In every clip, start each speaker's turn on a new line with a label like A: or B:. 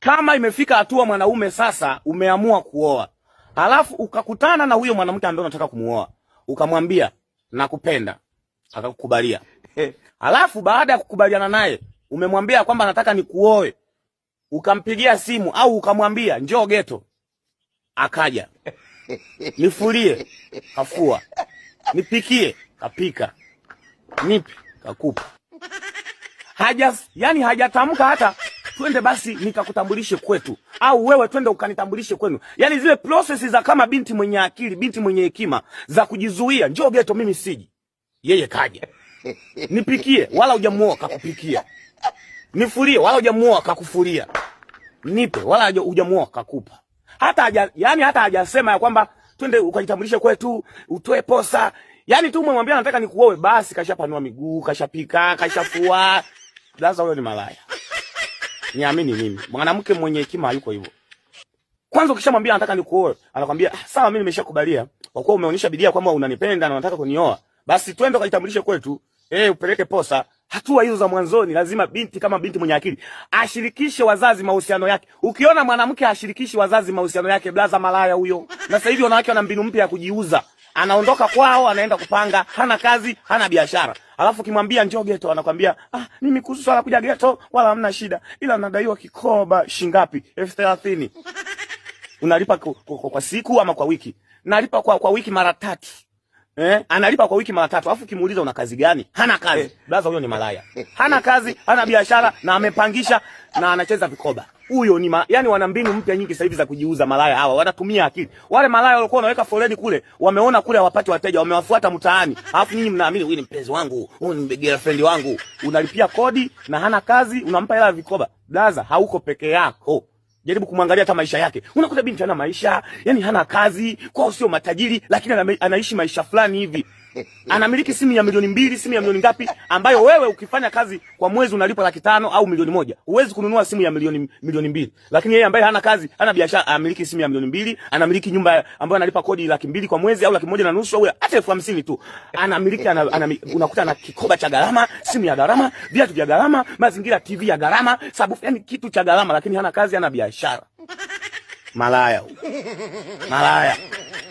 A: Kama imefika hatua mwanaume sasa umeamua kuoa, halafu ukakutana na huyo mwanamke ambaye unataka kumuoa, ukamwambia nakupenda, akakukubalia. Halafu baada ya kukubaliana naye, umemwambia kwamba nataka nikuoe, ukampigia simu au ukamwambia njoo ghetto, akaja. Nifulie, kafua. Nipikie, kapika. Nipe, kakupa. Yani hajatamka hata twende basi nikakutambulishe kwetu, au wewe twende ukanitambulishe kwenu. Yani zile processes za kama binti mwenye akili, binti mwenye hekima za kujizuia, njoo ghetto mimi siji. Yeye kaja. Nipikie, wala hujamuoa kakupikia. Nifulie, wala hujamuoa kakufulia. Nipe, wala hujamuoa kakupa. Hata hajasema ya kwamba twende ukajitambulishe kwetu, utoe posa. Yani tu umemwambia nataka nikuoe, basi kashapanua miguu, kashapika, kashafua. Sasa huyo ni malaya. Niamini mimi, mwanamke mwenye hekima hayuko hivyo. Kwanza ukishamwambia nataka nikuoe, anakuambia sawa, mimi nimeshakubalia. Kwa kuwa umeonyesha bidii kwamba unanipenda na unataka kunioa, basi twende ukajitambulishe kwetu, upeleke posa. Hatua hizo za mwanzoni lazima binti kama binti mwenye akili ashirikishe wazazi mahusiano yake. Ukiona mwanamke ashirikishi wazazi mahusiano yake, blaza malaya huyo. Na sasa hivi wanawake wana mbinu mpya ya kujiuza. Anaondoka kwao, anaenda kupanga, hana kazi, hana biashara. Alafu kimwambia njoo ghetto, anakuambia mimi kuhusu swala kuja ghetto wala hamna shida, ila nadaiwa kikoba shingapi? 30,000. Unalipa kwa siku ama kwa wiki? Nalipa kwa wiki mara 3. Analipa kwa wiki mara 3. Alafu kimuuliza una kazi gani? Hana kazi. Blaza huyo ni malaya. Hana kazi, hana biashara na amepangisha na anacheza vikoba. Huyo ni yani wana mbinu mpya nyingi sasa hivi za kujiuza malaya hawa. Wanatumia akili. Wale malaya walikuwa wanaweka foleni kule, wameona kule hawapati wateja, wamewafuata mtaani. Alafu nyinyi mnaamini huyu ni mpenzi wangu, huyu ni girlfriend wangu. Unalipia kodi na hana kazi, unampa hela vikoba. Blaza hauko peke yako. Jaribu kumwangalia hata maisha yake. Unakuta binti ana maisha, yani hana kazi, kwao sio matajiri, lakini anaishi maisha fulani hivi. Anamiliki simu ya milioni 2, simu ya milioni ngapi, ambayo wewe ukifanya kazi kwa mwezi unalipa 500,000 au milioni 1. Huwezi kununua simu ya milioni 2. Lakini yeye ambaye hana kazi, hana biashara, anamiliki simu ya milioni 2, anamiliki nyumba ambayo analipa kodi 200,000 kwa mwezi au 150,000 au hata 50,000 tu. Anamiliki unakuta na kikoba cha gharama, simu ya gharama, viatu vya gharama, mazingira TV ya gharama, sababu yani kitu cha gharama, lakini hana kazi, hana biashara. Malaya. Malaya.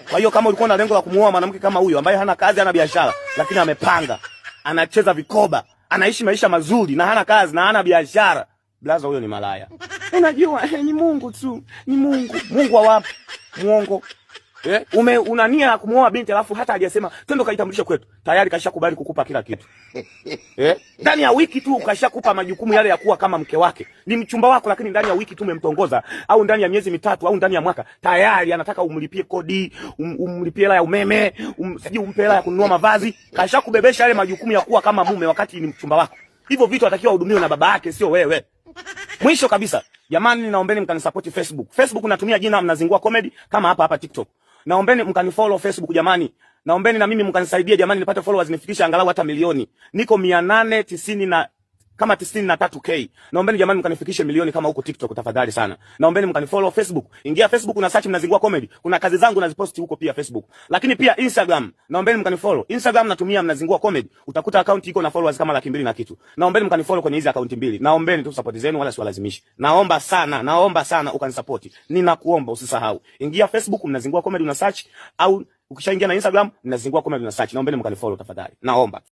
A: Kwa hiyo kama ulikuwa na lengo la kumuoa mwanamke kama huyo ambaye hana kazi, hana biashara, lakini amepanga, anacheza vikoba, anaishi maisha mazuri na hana kazi na hana biashara, blaza huyo ni malaya. Unajua ni Mungu tu, ni Mungu. Mungu wa wapi? Muongo. Una nia ya kumuoa binti alafu hata hajasema twende ukaitambulishe kwetu, tayari kashakubali kukupa kila kitu. Ndani ya wiki tu kashakupa majukumu yale ya kuwa kama mke wake. Ni mchumba wako, lakini ndani ya wiki tu umemtongoza, au ndani ya miezi 3 au ndani ya mwaka tayari anataka umlipie kodi, umlipie hela ya umeme, umpe hela ya kununua mavazi. Kashakubebesha yale majukumu ya kuwa kama mume wakati ni mchumba wako. Hivyo vitu atakiwa hudumiwe na baba yake, sio wewe. Mwisho kabisa, jamani, naombeni mkanisupport Facebook. Facebook natumia jina Mnazingua Comedy kama hapa TikTok. Naombeni mkanifollow Facebook jamani. Naombeni na mimi mkanisaidia jamani nipate followers nifikishe angalau hata milioni. Niko 890 na kama 93k. Naombeni jamani mkanifikishe milioni kama huko TikTok tafadhali sana. Naombeni mkanifollow Facebook. Ingia Facebook na search Mnazingua Comedy. Kuna kazi zangu naziposti huko pia Facebook. Lakini pia Instagram. Naombeni mkanifollow. Instagram natumia Mnazingua Comedy. Utakuta account iko na followers kama 200,000 na kitu. Naombeni mkanifollow kwenye hizo account mbili. Naombeni tu support zenu wala siwalazimishi. Naomba sana ukanisupport. Ninakuomba usisahau. Ingia Facebook Mnazingua Comedy una search, au ukishaingia na Instagram Mnazingua Comedy una search. Naombeni mkanifollow tafadhali. Naomba.